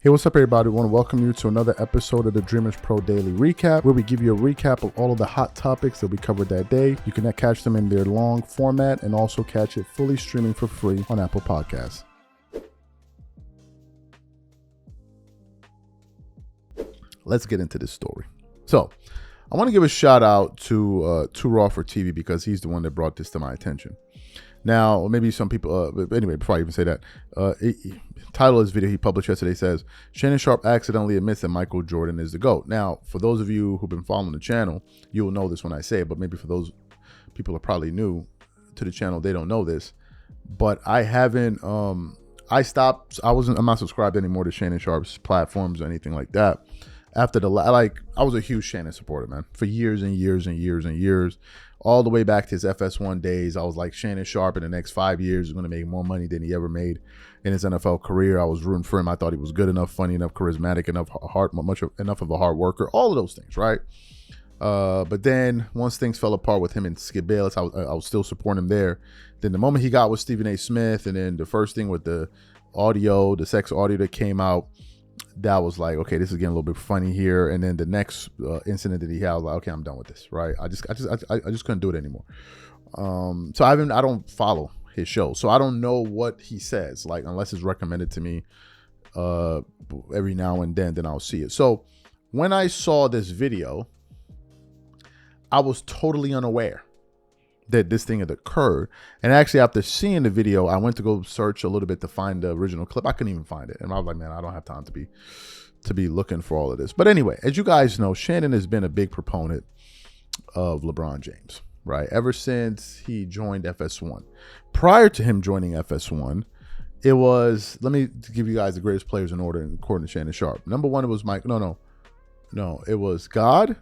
Hey, what's up, everybody? I want to welcome you to another episode of the Dreamers Pro Daily Recap, where we give you a recap of all of the hot topics that we covered that day. You can catch them in their long format and also catch it fully streaming for free on Apple Podcasts. Let's get into this story. So, I want to give a shout out to Raw for TV because he's the one that brought this to my attention. Now, maybe some people, but anyway, before I even say that, title of this video he published yesterday says, Shannon Sharpe accidentally admits that Michael Jordan is the GOAT. Now, for those of you who've been following the channel, you will know this when I say it, but maybe for those people who are probably new to the channel, they don't know this. But I haven't, I'm not subscribed anymore to Shannon Sharpe's platforms or anything like that. After I was a huge Shannon supporter, man, for years and years and years and years. All the way back to his FS1 days, I was like, Shannon Sharpe in the next 5 years is going to make more money than he ever made in his NFL career. I was rooting for him. I thought he was good enough, funny enough, charismatic enough, enough of a hard worker, all of those things, right? But then once things fell apart with him and Skip Bayless, I was still supporting him there. Then the moment he got with Stephen A. Smith, and then the first thing with the audio, the sex audio that came out, that was like, okay, this is getting a little bit funny here. And then the next incident that he had, I was like, okay, I'm done with this, right? I just couldn't do it anymore. So I don't follow his show, so I don't know what he says, like, unless it's recommended to me every now and then I'll see it. So when I saw this video, I was totally unaware that this thing had occurred. And actually, after seeing the video, I went to go search a little bit to find the original clip. I couldn't even find it. And I was like, man, I don't have time to be looking for all of this. But anyway, as you guys know, Shannon has been a big proponent of LeBron James, right? Ever since he joined FS1. Prior to him joining FS1, it was, let me give you guys the greatest players in order according to Shannon Sharpe. Number one, it was it was God,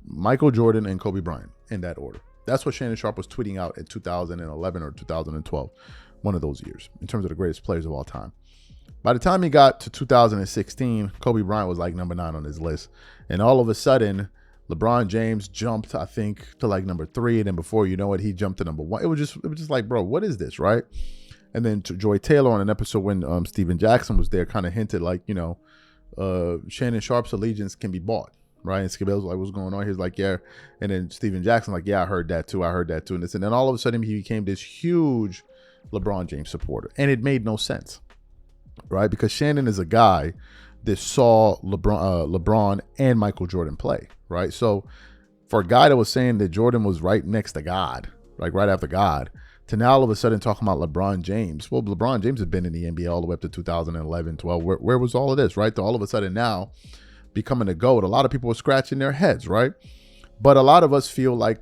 Michael Jordan, and Kobe Bryant, in that order. That's what Shannon Sharpe was tweeting out in 2011 or 2012, one of those years, in terms of the greatest players of all time. By the time he got to 2016, Kobe Bryant was like number 9 on his list. And all of a sudden, LeBron James jumped, I think, to like number 3. And then before you know it, he jumped to number 1. It was just like, bro, what is this, right? And then to Joy Taylor on an episode when Steven Jackson was there kind of hinted like, Shannon Sharpe's allegiance can be bought. Right, and Skip Bayless was like, what's going on? He's like, yeah. And then Steven Jackson like, yeah, I heard that too. And then all of a sudden he became this huge LeBron James supporter. And it made no sense, right? Because Shannon is a guy that saw LeBron and Michael Jordan play, right? So for a guy that was saying that Jordan was right next to God, like right after God, to now all of a sudden talking about LeBron James. Well, LeBron James had been in the NBA all the way up to 2011, 12. Where was all of this, right? To all of a sudden now becoming a GOAT, a lot of people were scratching their heads, right? But a lot of us feel like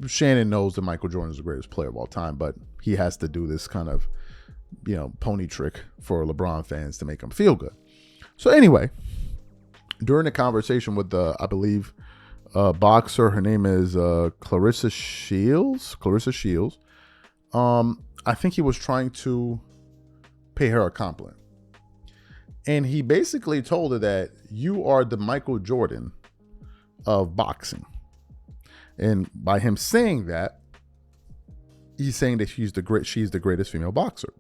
Shannon knows that Michael Jordan is the greatest player of all time, but he has to do this kind of, pony trick for LeBron fans to make them feel good. So anyway, during the conversation with I believe, boxer, her name is Clarissa Shields. I think he was trying to pay her a compliment. And he basically told her that you are the Michael Jordan of boxing. And by him saying that, he's saying that she's the greatest female boxer.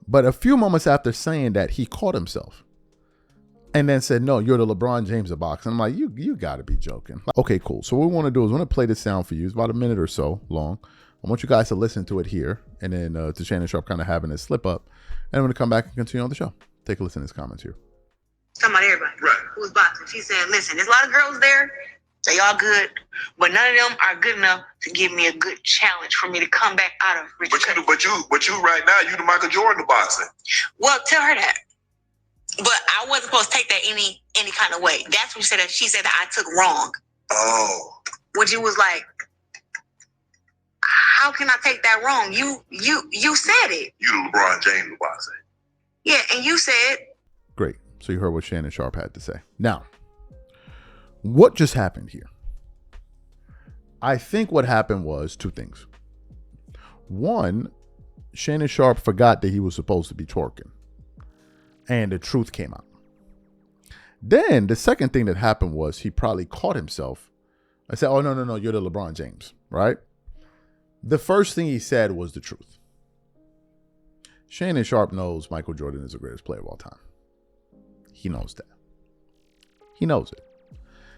But a few moments after saying that, he caught himself and then said, no, you're the LeBron James of boxing. I'm like, you got to be joking. Okay, cool. So what we want to do is we want to play this sound for you. It's about a minute or so long. I want you guys to listen to it here, and then to Shannon Sharpe kind of having a slip up. And I'm going to come back and continue on the show. Take a listen to his comments here. Talking about everybody who's boxing. She's saying, listen, there's a lot of girls there. They all good, but none of them are good enough to give me a good challenge for me to come back out of Richard. But you right now, you the Michael Jordan of boxing. Well, tell her that. But I wasn't supposed to take that any kind of way. That's what she said. She said that I took wrong. Oh. Which it was like, how can I take that wrong? You said it. You the LeBron James of boxing. Yeah, and you said. Great. So you heard what Shannon Sharpe had to say. Now, what just happened here? I think what happened was two things. One, Shannon Sharpe forgot that he was supposed to be twerking. And the truth came out. Then the second thing that happened was he probably caught himself. I said, oh, no, you're the LeBron James, right? The first thing he said was the truth. Shannon Sharpe knows Michael Jordan is the greatest player of all time. He knows that. He knows it.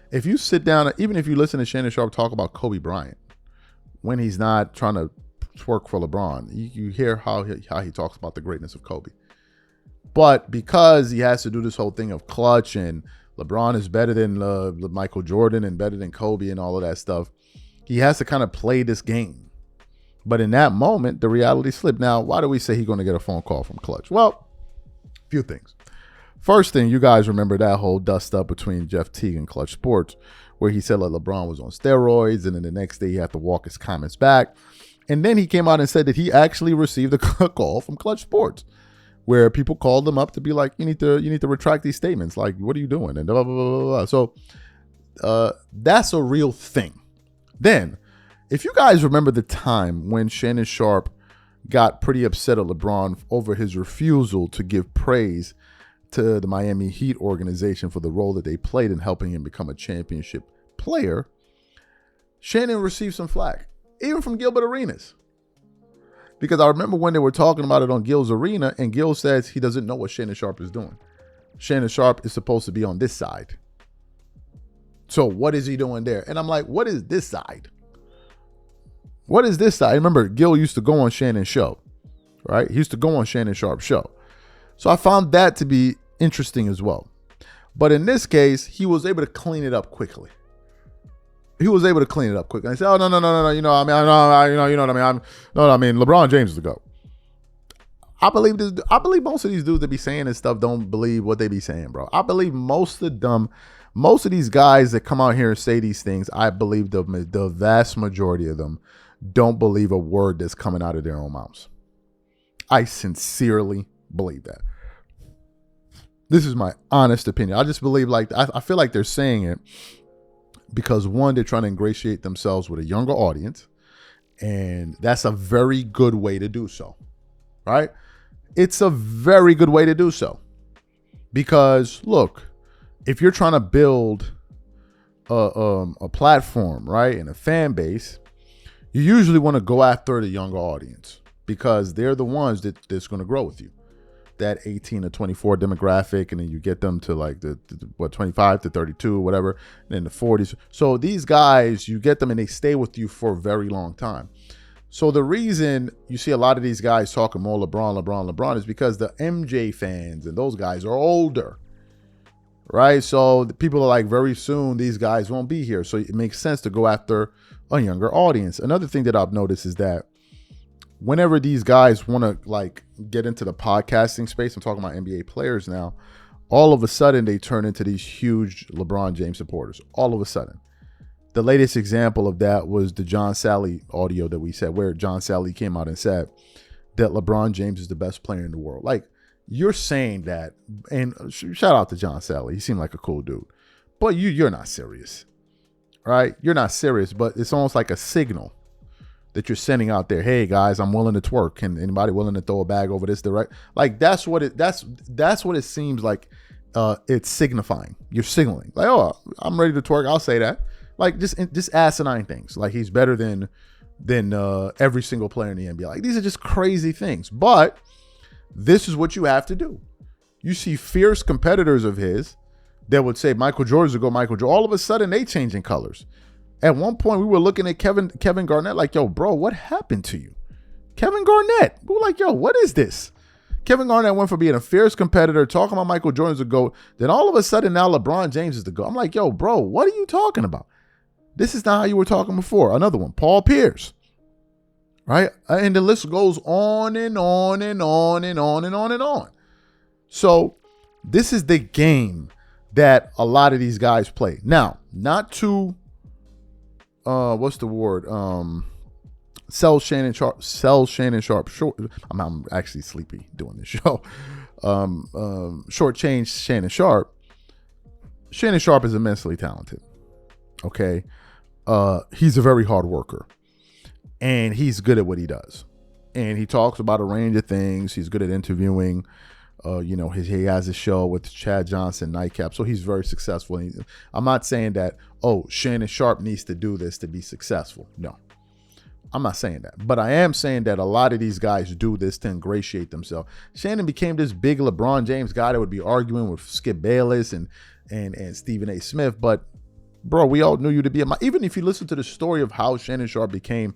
If you sit down, even if you listen to Shannon Sharpe talk about Kobe Bryant, when he's not trying to twerk for LeBron, you hear how he talks about the greatness of Kobe. But because he has to do this whole thing of clutch and LeBron is better than Michael Jordan and better than Kobe and all of that stuff, he has to kind of play this game. But in that moment, the reality slipped. Now, why do we say he's going to get a phone call from Clutch? Well, a few things. First thing, you guys remember that whole dust up between Jeff Teague and Clutch Sports, where he said that LeBron was on steroids, and then the next day he had to walk his comments back. And then he came out and said that he actually received a call from Clutch Sports, where people called him up to be like, you need to retract these statements. Like, what are you doing? And blah, blah, blah, blah. So that's a real thing. Then, if you guys remember the time when Shannon Sharpe got pretty upset at LeBron over his refusal to give praise to the Miami Heat organization for the role that they played in helping him become a championship player, Shannon received some flack, even from Gilbert Arenas. Because I remember when they were talking about it on Gil's Arena, and Gil says he doesn't know what Shannon Sharpe is doing. Shannon Sharpe is supposed to be on this side. So what is he doing there? And I'm like, what is this side? What is this side? I remember Gil used to go on Shannon's show, right? He used to go on Shannon Sharpe's show. So I found that to be interesting as well. But in this case, he was able to clean it up quickly. He was able to clean it up quickly. I said, "Oh no, you know, I mean, you know what I mean. LeBron James is the GOAT." I believe this. I believe most of these dudes that be saying this stuff don't believe what they be saying, bro. I believe most of these guys that come out here and say these things, I believe the vast majority of them don't believe a word that's coming out of their own mouths. I sincerely believe that. This is my honest opinion. I just believe I feel like they're saying it because, one, they're trying to ingratiate themselves with a younger audience, and that's a very good way to do so, right? It's a very good way to do so because, look, if you're trying to build a platform, right, and a fan base, you usually want to go after the younger audience because they're the ones that's going to grow with you. That 18 to 24 demographic, and then you get them to like the 25 to 32, whatever, and then the 40s. So these guys, you get them and they stay with you for a very long time. So the reason you see a lot of these guys talking more LeBron is because the MJ fans and those guys are older, right? So the people are like, very soon these guys won't be here. So it makes sense to go after a younger audience. Another thing that I've noticed is that whenever these guys want to like get into the podcasting space, I'm talking about NBA players now, all of a sudden they turn into these huge LeBron James supporters. All of a sudden. The latest example of that was the John Sally audio that we said, where John Sally came out and said that LeBron James is the best player in the world. Like, you're saying that, and shout out to John Sally. He seemed like a cool dude. But you're not serious, right? You're not serious, but it's almost like a signal that you're sending out there. Hey guys, I'm willing to twerk. Can anybody willing to throw a bag over this direct? Like that's what it seems like. It's signifying. You're signaling like, oh, I'm ready to twerk. I'll say that. Like just asinine things. Like he's better than every single player in the NBA. Like these are just crazy things. But this is what you have to do. You see fierce competitors of his that would say Michael Jordan's to go Michael Jordan. All of a sudden they changing colors. At one point, we were looking at Kevin Garnett like, yo, bro, what happened to you? Kevin Garnett. We were like, yo, what is this? Kevin Garnett went from being a fierce competitor, talking about Michael Jordan's the GOAT. Then all of a sudden, now LeBron James is the GOAT. I'm like, yo, bro, what are you talking about? This is not how you were talking before. Another one, Paul Pierce. Right? And the list goes on and on and on and on and on and on. So this is the game that a lot of these guys play. Now, not to... what's the word? Sell Shannon Sharpe short. I'm actually sleepy doing this show. Shortchange Shannon Sharpe. Shannon Sharpe is immensely talented. Okay. He's a very hard worker. And he's good at what he does. And he talks about a range of things. He's good at interviewing. He has a show with Chad Johnson, Nightcap. So he's very successful. I'm not saying that, Shannon Sharpe needs to do this to be successful. No. I'm not saying that, but I am saying that a lot of these guys do this to ingratiate themselves. Shannon became this big LeBron James guy that would be arguing with Skip Bayless and Stephen A. Smith. But bro, we all knew you to be even if you listen to the story of how Shannon Sharpe became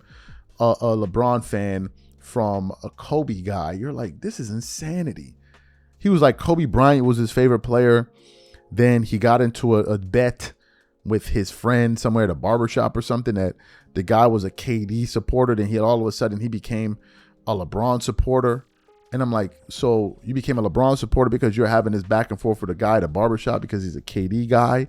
a LeBron fan from a Kobe guy, you're like, this is insanity. He was like, Kobe Bryant was his favorite player. Then he got into a bet with his friend somewhere at a barbershop or something that the guy was a KD supporter. Then all of a sudden he became a LeBron supporter. And I'm like, so you became a LeBron supporter because you're having this back and forth with a guy at a barbershop because he's a KD guy.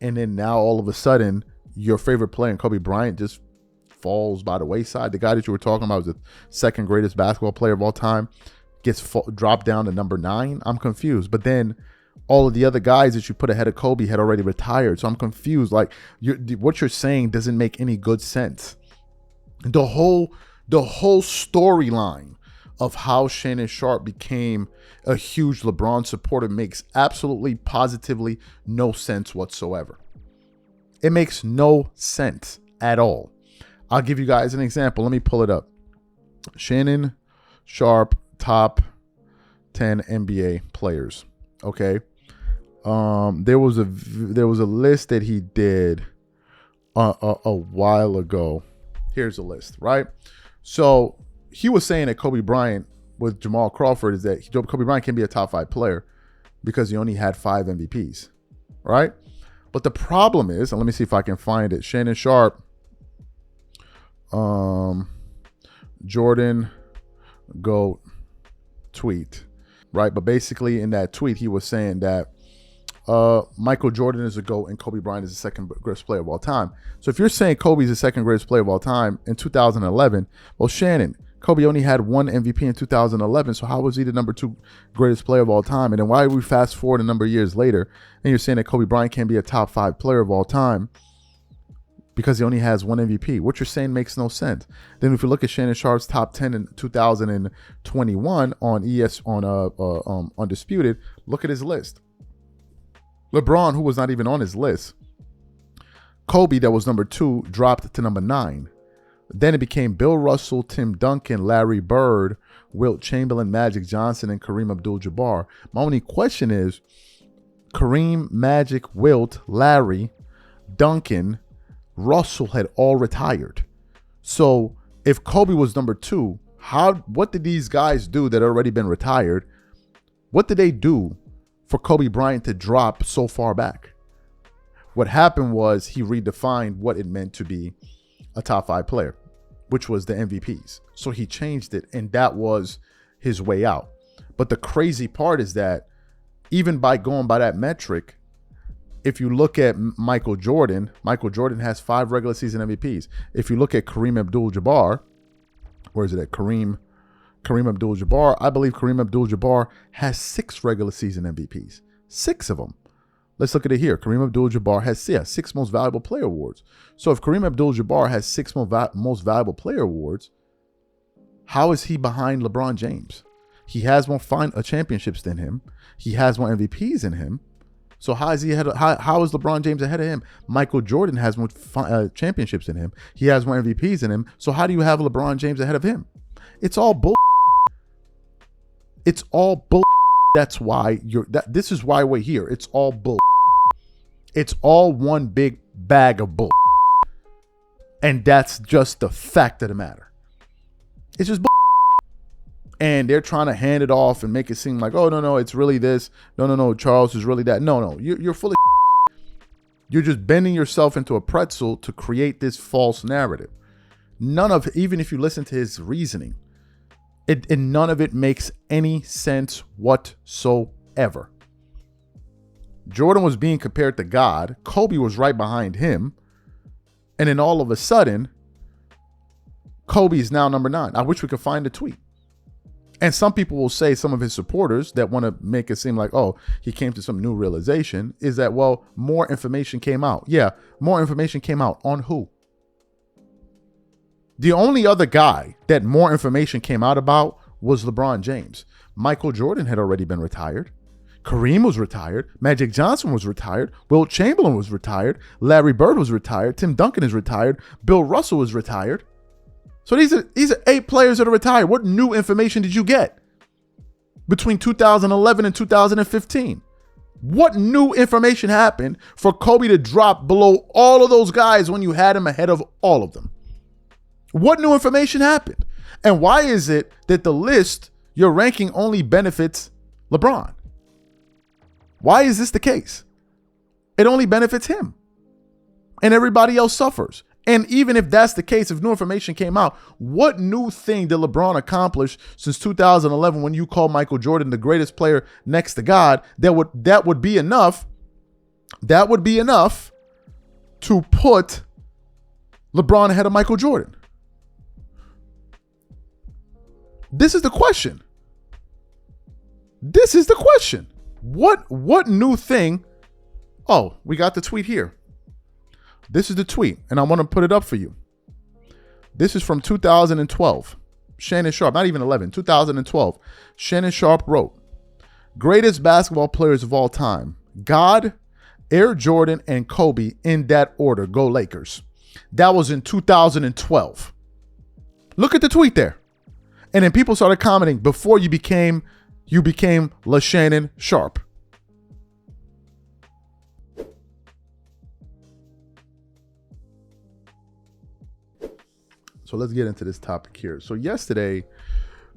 And then now all of a sudden your favorite player in Kobe Bryant just falls by the wayside. The guy that you were talking about was the second greatest basketball player of all time, gets dropped down to number 9. I'm confused. But then all of the other guys that you put ahead of Kobe had already retired. So I'm confused. Like, what you're saying doesn't make any good sense. The whole storyline of how Shannon Sharpe became a huge LeBron supporter makes absolutely, positively no sense whatsoever. It makes no sense at all. I'll give you guys an example. Let me pull it up. Shannon Sharpe, top 10 NBA players. Okay. There was a list that he did a while ago. Here's a list, right? So he was saying that Kobe Bryant with Jamal Crawford is that Kobe Bryant can be a top 5 player because he only had 5 MVPs, right? But the problem is, and let me see if I can find it. Shannon Sharpe, Jordan GOAT tweet, right? But basically in that tweet, he was saying that Michael Jordan is a GOAT and Kobe Bryant is the second greatest player of all time. So if you're saying Kobe's the second greatest player of all time in 2011, well, Shannon, Kobe only had 1 MVP in 2011. So how was he the number 2 greatest player of all time? And then why we fast forward a number of years later and you're saying that Kobe Bryant can't be a top 5 player of all time because he only has 1 MVP? What you're saying makes no sense. Then if you look at Shannon Sharpe's top 10 in 2021 on Undisputed, look at his list. LeBron, who was not even on his list. Kobe, that was number 2, dropped to number 9. Then it became Bill Russell, Tim Duncan, Larry Bird, Wilt Chamberlain, Magic Johnson, and Kareem Abdul-Jabbar. My only question is, Kareem, Magic, Wilt, Larry, Duncan, Russell had all retired. So if Kobe was number 2, what did these guys do that had already been retired? What did they do for Kobe Bryant to drop so far back? What happened was he redefined what it meant to be a top 5 player, which was the MVPs. So he changed it, and that was his way out. But the crazy part is that even by going by that metric, if you look at Michael Jordan has 5 regular season MVPs. If you look at Kareem Abdul-Jabbar, where is it at? Kareem Abdul-Jabbar, I believe Kareem Abdul-Jabbar has 6 regular season MVPs. 6 of them. Let's look at it here. Kareem Abdul-Jabbar has 6 most valuable player awards. So if Kareem Abdul-Jabbar has 6 most valuable player awards, how is he behind LeBron James? He has more championships than him. He has more MVPs than him. So how is he ahead? How is LeBron James ahead of him? Michael Jordan has more championships than him. He has more MVPs than him. So how do you have LeBron James ahead of him? It's all bull. It's all bull. That's why this is why we're here. It's all bull. It's all one big bag of bull. And that's just the fact of the matter. It's just bull. And they're trying to hand it off and make it seem like, oh, no, it's really this. No, Charles is really that. No, you're full of You're just bending yourself into a pretzel to create this false narrative. Even if you listen to his reasoning, none of it makes any sense whatsoever. Jordan was being compared to God. Kobe was right behind him. And then all of a sudden, Kobe is now number 9. I wish we could find the tweet. And some people will say, some of his supporters that want to make it seem like, oh, he came to some new realization, is that, well, more information came out. Yeah, more information came out. On who? The only other guy that more information came out about was LeBron James. Michael Jordan had already been retired. Kareem was retired. Magic Johnson was retired. Wilt Chamberlain was retired. Larry Bird was retired. Tim Duncan is retired. Bill Russell was retired. So these are 8 players that are retired. What new information did you get between 2011 and 2015? What new information happened for Kobe to drop below all of those guys when you had him ahead of all of them? What new information happened? And why is it that the list, your ranking, only benefits LeBron? Why is this the case? It only benefits him. And everybody else suffers. And even if that's the case, if new information came out, what new thing did LeBron accomplish since 2011 when you call Michael Jordan the greatest player next to God? That would be enough. That would be enough to put LeBron ahead of Michael Jordan. This is the question. This is the question. What new thing? Oh, we got the tweet here. This is the tweet, and I want to put it up for you. This is from 2012. Shannon Sharpe, not even 11, 2012. Shannon Sharpe wrote, greatest basketball players of all time, God, Air Jordan, and Kobe in that order. Go Lakers. That was in 2012. Look at the tweet there. And then people started commenting before you became La Shannon Sharpe. So let's get into this topic here. So yesterday,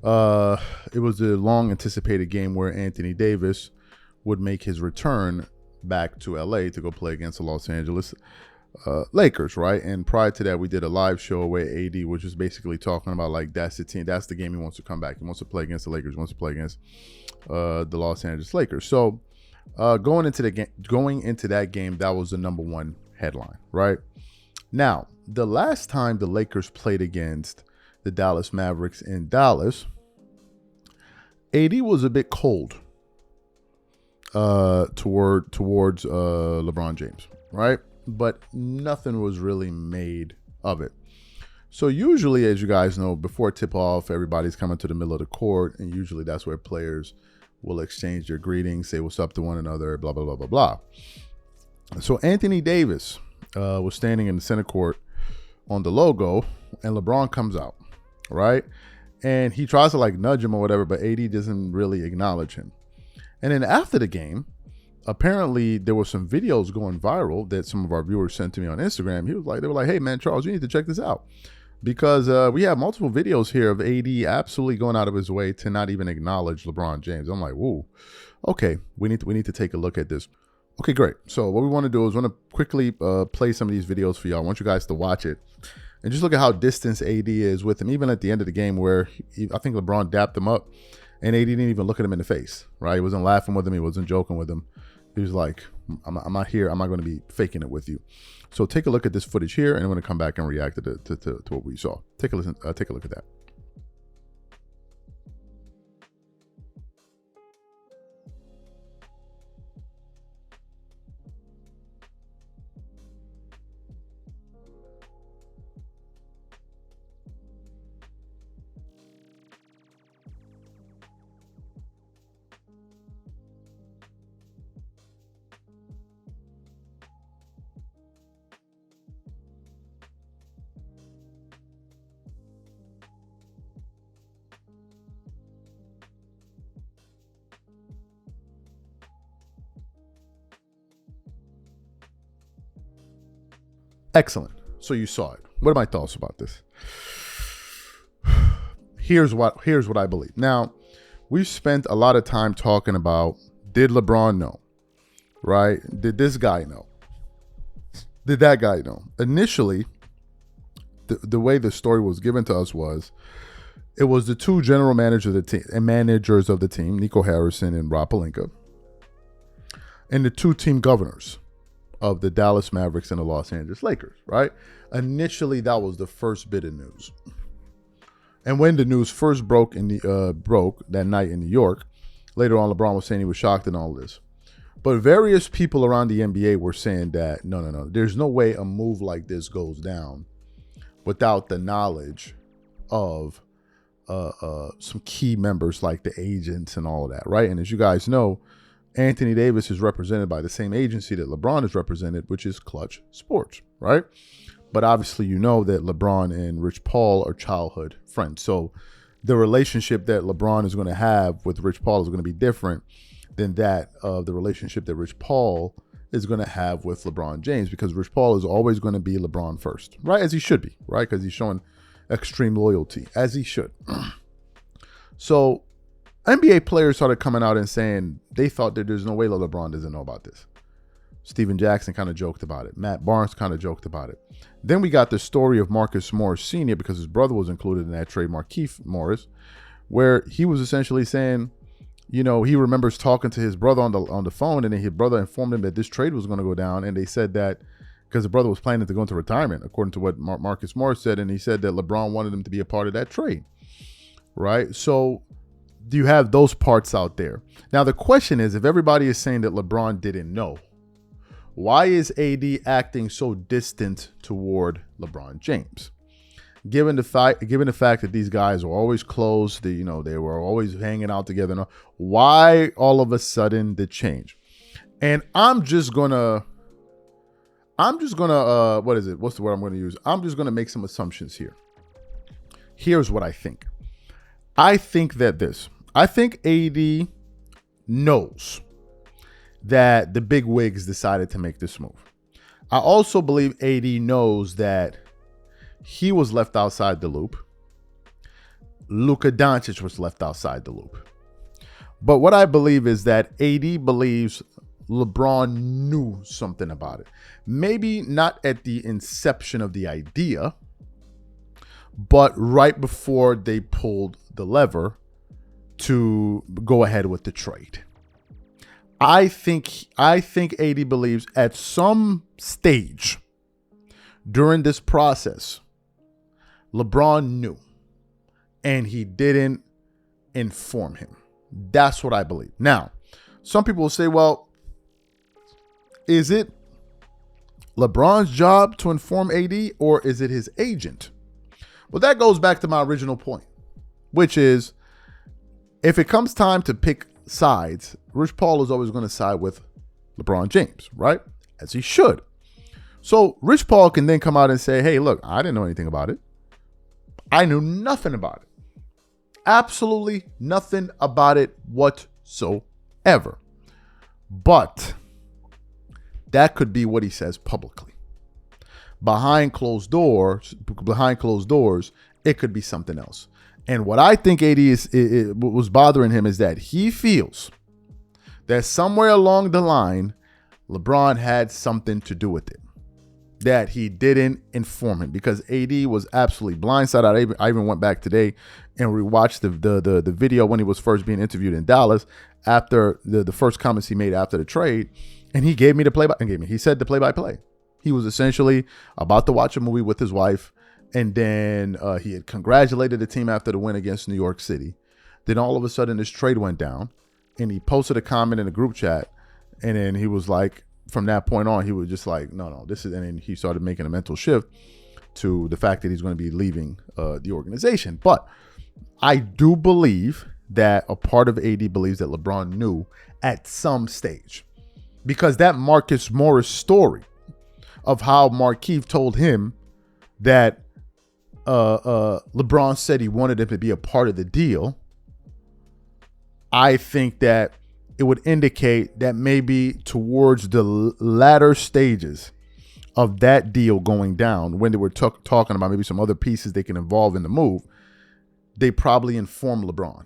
it was a long anticipated game where Anthony Davis would make his return back to LA to go play against the Los Angeles Lakers, right? And prior to that, we did a live show where AD was just basically talking about like that's the team, that's the game he wants to come back. He wants to play against the Lakers, he wants to play against the Los Angeles Lakers. So going into that game, that was the number one headline, right? Now, the last time the Lakers played against the Dallas Mavericks in Dallas, AD was a bit cold towards LeBron James, right? But nothing was really made of it. So usually, as you guys know, before tip-off, everybody's coming to the middle of the court, and usually that's where players will exchange their greetings, say what's up to one another, blah, blah, blah, blah, blah. So Anthony Davis was standing in the center court on the logo, and LeBron comes out, right? And he tries to like nudge him or whatever, but AD doesn't really acknowledge him. And then after the game, apparently there were some videos going viral that some of our viewers sent to me on Instagram. They were like, hey man, Charles, you need to check this out. Because we have multiple videos here of AD absolutely going out of his way to not even acknowledge LeBron James. I'm like, whoa, okay, we need to take a look at this. Okay, great. So what we want to do is want to quickly play some of these videos for y'all. I want you guys to watch it and just look at how distant AD is with him, even at the end of the game where I think LeBron dapped him up and AD didn't even look at him in the face, right? He wasn't laughing with him. He wasn't joking with him. He was like, I'm not here. I'm not going to be faking it with you. So take a look at this footage here, and I'm going to come back and react to what we saw. Take a listen. Take a look at that. Excellent. So you saw it. What are my thoughts about this? Here's what I believe. Now, we've spent a lot of time talking about, did LeBron know? Right? Did this guy know? Did that guy know? Initially, the way the story was given to us was, it was the two general managers of the team, Nico Harrison and Rob Pelinka, and the two team governors of the Dallas Mavericks and the Los Angeles Lakers, right? Initially, that was the first bit of news. And when the news first broke that night in New York, later on, LeBron was saying he was shocked and all this. But various people around the NBA were saying that, no, there's no way a move like this goes down without the knowledge of some key members like the agents and all of that, right? And as you guys know, Anthony Davis is represented by the same agency that LeBron is represented, which is Clutch Sports, right? But obviously, you know that LeBron and Rich Paul are childhood friends. So the relationship that LeBron is going to have with Rich Paul is going to be different than that of the relationship that Rich Paul is going to have with LeBron James, because Rich Paul is always going to be LeBron first, right? As he should be, right? Because he's showing extreme loyalty, as he should. So NBA players started coming out and saying they thought that there's no way that LeBron doesn't know about this. Steven Jackson kind of joked about it. Matt Barnes kind of joked about it. Then we got the story of Marcus Morris Sr., because his brother was included in that trade, Markieff Morris, where he was essentially saying, you know, he remembers talking to his brother on the phone, and then his brother informed him that this trade was going to go down. And they said that because the brother was planning to go into retirement, according to what Marcus Morris said. And he said that LeBron wanted him to be a part of that trade, right? So do you have those parts out there? Now, the question is, if everybody is saying that LeBron didn't know, why is AD acting so distant toward LeBron James? Given the fact that these guys were always close, they were always hanging out together. Why all of a sudden the change? And I'm just gonna what is it? What's the word I'm gonna use? I'm just gonna make some assumptions here. Here's what I think. I think AD knows that the big wigs decided to make this move. I also believe AD knows that he was left outside the loop. Luka Doncic was left outside the loop. But what I believe is that AD believes LeBron knew something about it. Maybe not at the inception of the idea, but right before they pulled the lever to go ahead with the trade. I think AD believes at some stage during this process, LeBron knew, and he didn't inform him. That's what I believe. Now, some people will say, well, is it LeBron's job to inform AD, or is it his agent? Well, that goes back to my original point, which is, if it comes time to pick sides, Rich Paul is always going to side with LeBron James, right? As he should. So Rich Paul can then come out and say, hey, look, I didn't know anything about it. I knew nothing about it. Absolutely nothing about it whatsoever. But that could be what he says publicly. Behind closed doors, it could be something else. And what I think AD was bothering him is that he feels that somewhere along the line, LeBron had something to do with it, that he didn't inform him, because AD was absolutely blindsided. I even went back today and rewatched the video when he was first being interviewed in Dallas after the first comments he made after the trade, and he gave me the play-by-play. He said the play-by-play. He was essentially about to watch a movie with his wife, and then he had congratulated the team after the win against New York City. Then all of a sudden this trade went down, and he posted a comment in a group chat, and then he was like, from that point on, he was just like, no, this is, and then he started making a mental shift to the fact that he's going to be leaving the organization. But I do believe that a part of AD believes that LeBron knew at some stage, because that Marcus Morris story of how Markieff told him that LeBron said he wanted him to be a part of the deal, I think that it would indicate that maybe towards the latter stages of that deal going down, when they were talking about maybe some other pieces they can involve in the move, they probably informed LeBron.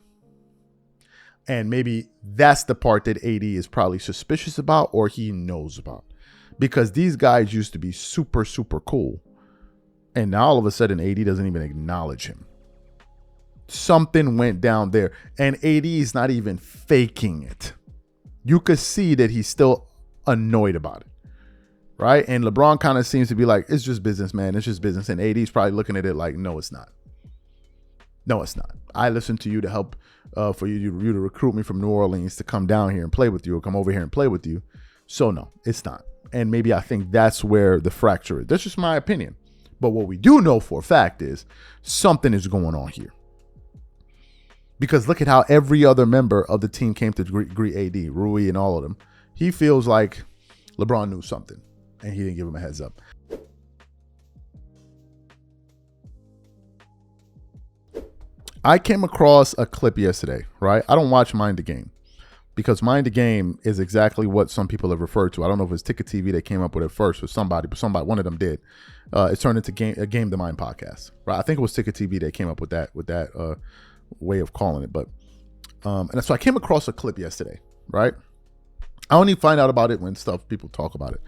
And maybe that's the part that AD is probably suspicious about, or he knows about, because these guys used to be super, super cool. And now all of a sudden AD doesn't even acknowledge him. Something went down there, and AD is not even faking it. You could see that he's still annoyed about it, right? And LeBron kind of seems to be like, it's just business, man. It's just business. And AD's probably looking at it like, no, it's not. No, it's not. I listened to you to help for you to recruit me from New Orleans to come down here and play with you, or come over here and play with you. So no, it's not. And maybe I think that's where the fracture is. That's just my opinion. But what we do know for a fact is something is going on here. Because look at how every other member of the team came to greet AD, Rui and all of them. He feels like LeBron knew something and he didn't give him a heads up. I came across a clip yesterday, right? I don't watch Mind the Game because Mind the Game is exactly what some people have referred to. I don't know if it's Ticket TV that came up with it first or somebody, but one of them did. It's turned into a Game the Mind podcast, right? I think it was Ticket TV that came up with that way of calling it. But and so I came across a clip yesterday, right? I only find out about it when people talk about it.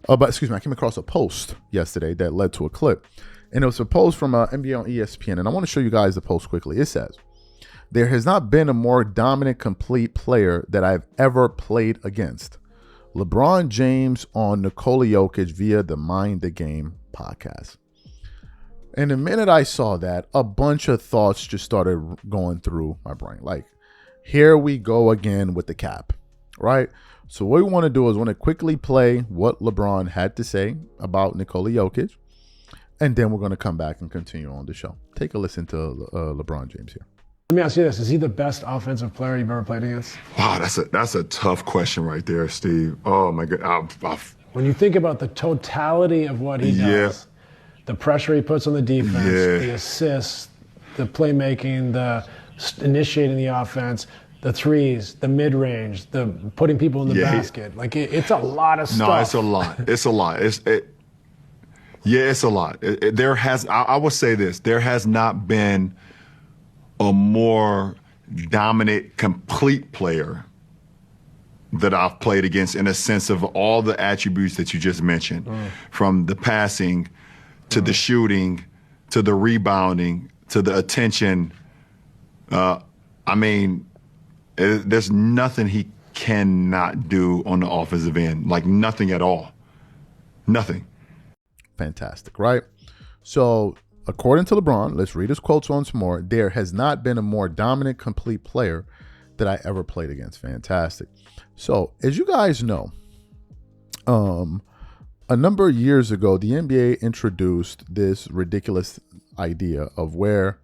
But excuse me, I came across a post yesterday that led to a clip. And it was a post from NBA on ESPN. And I want to show you guys the post quickly. It says, there has not been a more dominant, complete player that I've ever played against. LeBron James on Nikola Jokic via the Mind the Game podcast. And the minute I saw that, a bunch of thoughts just started going through my brain. Like, here we go again with the cap, right? So what we want to do is want to quickly play what LeBron had to say about Nikola Jokic. And then we're going to come back and continue on the show. Take a listen to LeBron James here. Let me ask you this. Is he the best offensive player you've ever played against? Wow, that's a tough question right there, Steve. Oh, my God. When you think about the totality of what he does, the pressure he puts on the defense, the assists, the playmaking, the initiating the offense, the threes, the mid-range, the putting people in the basket. Like, it's a lot of stuff. No, it's a lot. It's a lot. It's a lot. I would say this, there has not been a more dominant, complete player that I've played against in a sense of all the attributes that you just mentioned, from the passing to the shooting to the rebounding to the attention. There's nothing he cannot do on the offensive end, like nothing at all. Nothing. Fantastic, right? So, according to LeBron, let's read his quotes once more. There has not been a more dominant, complete player that I ever played against. Fantastic. So, as you guys know, a number of years ago, the NBA introduced this ridiculous idea of where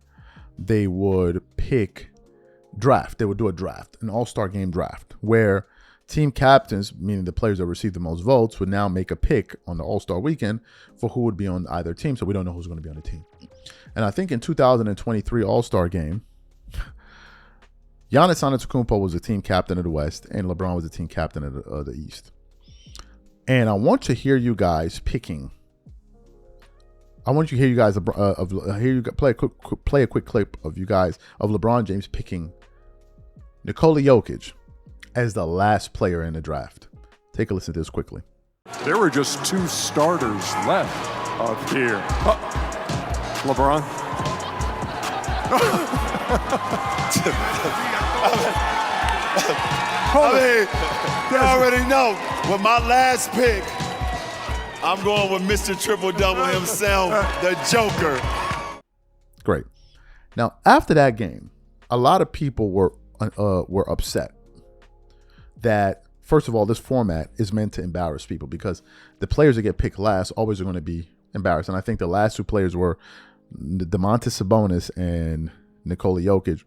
they would they would do a draft, an all-star game draft, where team captains, meaning the players that received the most votes, would now make a pick on the All-Star weekend for who would be on either team. So we don't know who's going to be on the team. And I think in 2023 All-Star game, Giannis Antetokounmpo was the team captain of the West, and LeBron was the team captain of the East. And I want to hear you guys picking. I want you to hear you guys play a quick clip of you guys of LeBron James picking Nikola Jokic as the last player in the draft. Take a listen to this quickly. There were just two starters left up here. LeBron. You already know. With my last pick, I'm going with Mr. Triple Double himself, the Joker. Great. Now, after that game, a lot of people were upset that, first of all, this format is meant to embarrass people because the players that get picked last always are going to be embarrassed. And I think the last two players were Domantas Sabonis and Nikola Jokic.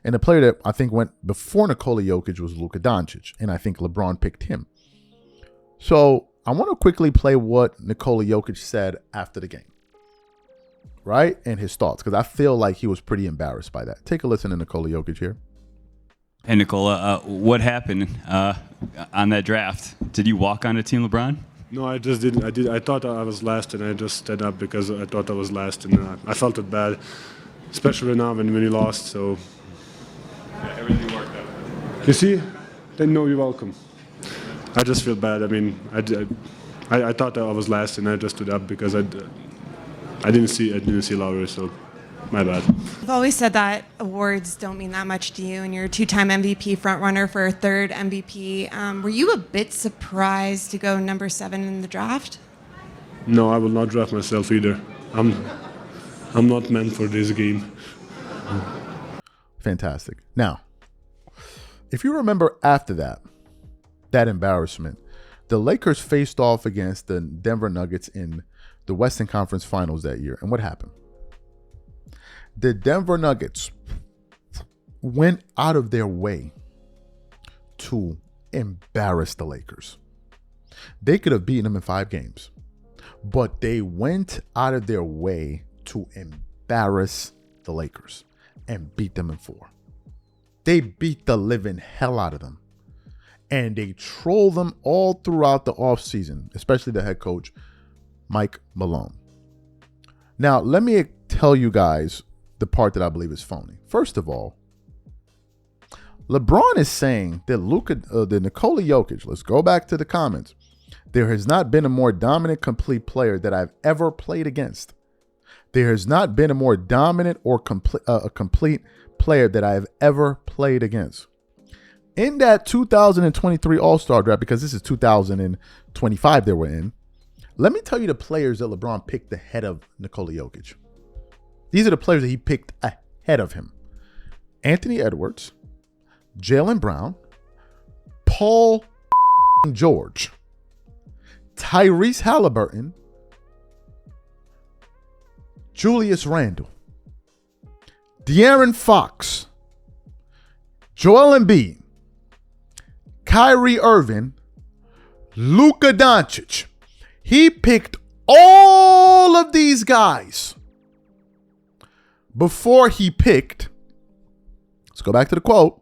And the player that I think went before Nikola Jokic was Luka Doncic. And I think LeBron picked him. So I want to quickly play what Nikola Jokic said after the game, right? And his thoughts, because I feel like he was pretty embarrassed by that. Take a listen to Nikola Jokic here. Hey, Nikola, what happened on that draft? Did you walk on to Team LeBron? No, I just didn't. I thought I was last, and I just stood up because I thought I was last, and I felt it bad, especially now when you lost. So Yeah, everything worked out. you see, then no, you're welcome. I just feel bad. I mean, I thought I was last, and I just stood up because I didn't see Lowry, so my bad. I've always said that awards don't mean that much to you, and you're a two-time MVP frontrunner for a third MVP. Were you a bit surprised to go number 7 in the draft? No, I will not draft myself either. I'm not meant for this game. Fantastic. Now, if you remember after that embarrassment, the Lakers faced off against the Denver Nuggets in the Western Conference Finals that year. And what happened? The Denver Nuggets went out of their way to embarrass the Lakers. They could have beaten them in 5 games, but they went out of their way to embarrass the Lakers. and beat them in 4. They beat the living hell out of them. And they troll them all throughout the offseason, especially the head coach, Mike Malone. Now, let me tell you guys the part that I believe is phony. First of all, LeBron is saying that Nikola Jokic, let's go back to the comments. There has not been a more dominant, complete player that I've ever played against. There has not been a more dominant or complete player that I have ever played against. In that 2023 All-Star draft, because this is 2025 that we're in, let me tell you the players that LeBron picked ahead of Nikola Jokic. These are the players that he picked ahead of him. Anthony Edwards, Jaylen Brown, Paul George, Tyrese Halliburton, Julius Randle, De'Aaron Fox, Joel Embiid, Kyrie Irving, Luka Doncic. He picked all of these guys before he picked, let's go back to the quote,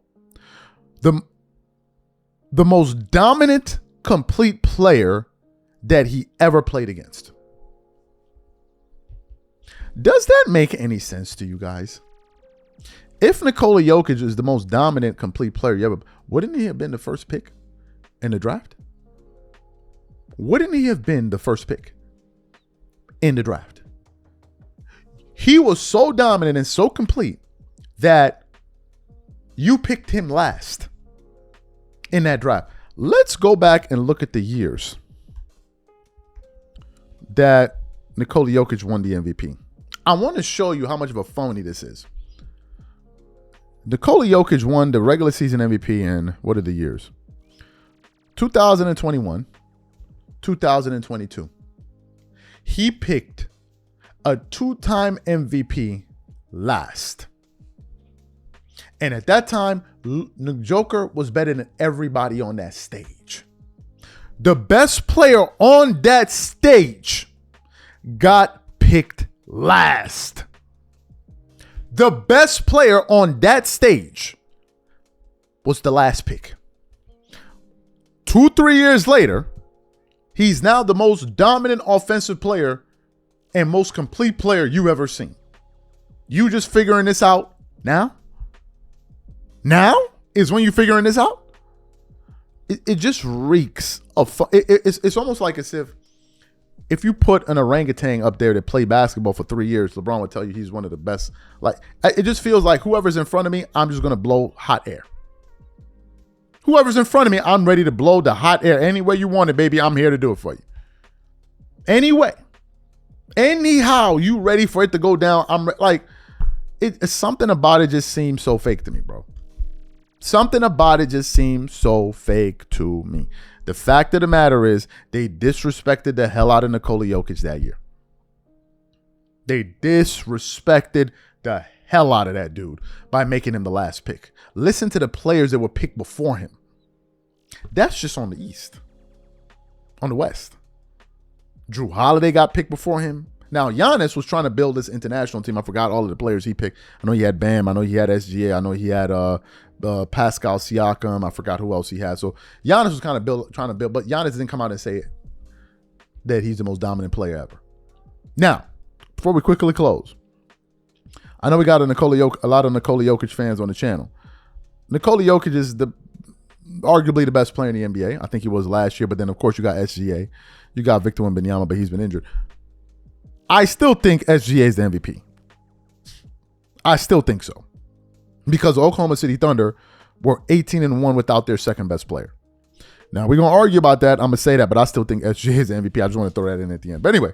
the most dominant, complete player that he ever played against. Does that make any sense to you guys? If Nikola Jokic is the most dominant, complete player you ever, wouldn't he have been the first pick in the draft? Wouldn't he have been the first pick in the draft? He was so dominant and so complete that you picked him last in that draft. Let's go back and look at the years that Nikola Jokic won the MVP. I want to show you how much of a phony this is. Nikola Jokic won the regular season MVP in, what are the years? 2021, 2022. He picked a 2-time MVP last. And at that time, Joker was better than everybody on that stage. The best player on that stage got picked last. The best player on that stage was the last pick. 2-3 years later, he's now the most dominant offensive player and most complete player you ever seen. You just figuring this out now? Now is when you're figuring this out? It just reeks of it's almost like as if you put an orangutan up there that played basketball for 3 years, LeBron would tell you he's one of the best. Like, it just feels like whoever's in front of me, I'm just going to blow hot air. Whoever's in front of me, I'm ready to blow the hot air. Any way you want it, baby, I'm here to do it for you. Anyway. Anyhow, you ready for it to go down? It's something about it just seems so fake to me, bro. Something about it just seems so fake to me. The fact of the matter is they disrespected the hell out of Nikola Jokic that year. They disrespected the hell out of that dude by making him the last pick. Listen to the players that were picked before him. That's just on the East. On the West. Drew Holiday got picked before him. Now, Giannis was trying to build this international team. I forgot all of the players he picked. I know he had Bam. I know he had SGA. I know he had Pascal Siakam. I forgot who else he had. So Giannis was kind of trying to build, but Giannis didn't come out and say that he's the most dominant player ever. Now, before we quickly close, I know we got a lot of Nikola Jokic fans on the channel. Nikola Jokic is arguably the best player in the NBA. I think he was last year, but then of course you got SGA. You got Victor Wembanyama, but he's been injured. I still think SGA is the MVP. I still think so. Because Oklahoma City Thunder were 18-1 without their second best player. Now, we're going to argue about that. I'm going to say that, but I still think SGA is the MVP. I just want to throw that in at the end. But anyway,